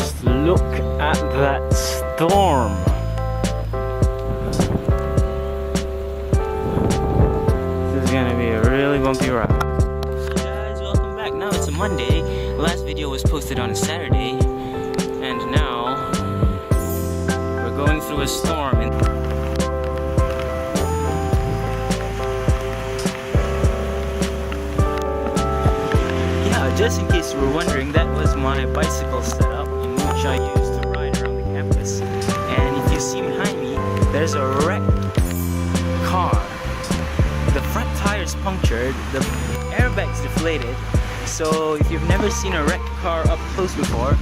Just look at that storm. This is gonna be a really bumpy ride. So guys, welcome back. Now it's a Monday. The last video was posted on a Saturday, and now we're going through a storm. Just in case you were wondering, that was my bicycle setup in which I used to ride around the campus. And if you see behind me, there's a wrecked car. The front tire's punctured, the airbag's deflated. So if you've never seen a wrecked car up close before,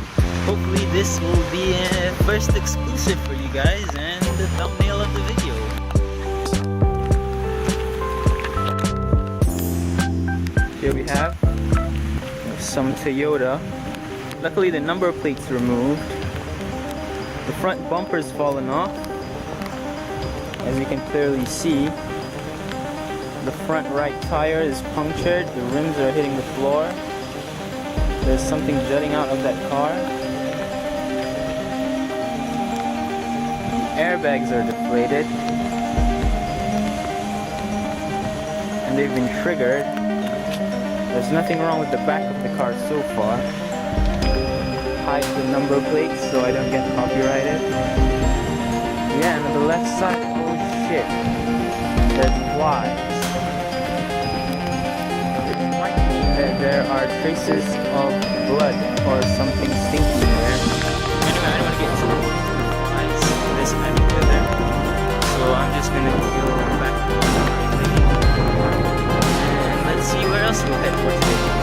hopefully this will be a first exclusive for you guys and the thumbnail of the video. Here we have some Toyota. Luckily the number plate's removed. The front bumper's fallen off, as you can clearly see. The front right tire is punctured, the rims are hitting the floor. There's something jutting out of that car. The airbags are deflated and they've been triggered. There's nothing wrong with the back of the car so far. Hide the number plates so I don't get copyrighted. Yeah, and on the left side, oh shit, there's flies. It might mean that there are traces of blood or something stinky there. Anyway, I don't want to get too close to the flies this time of weather, so I'm just gonna go back. Let's see where else we'll head for today.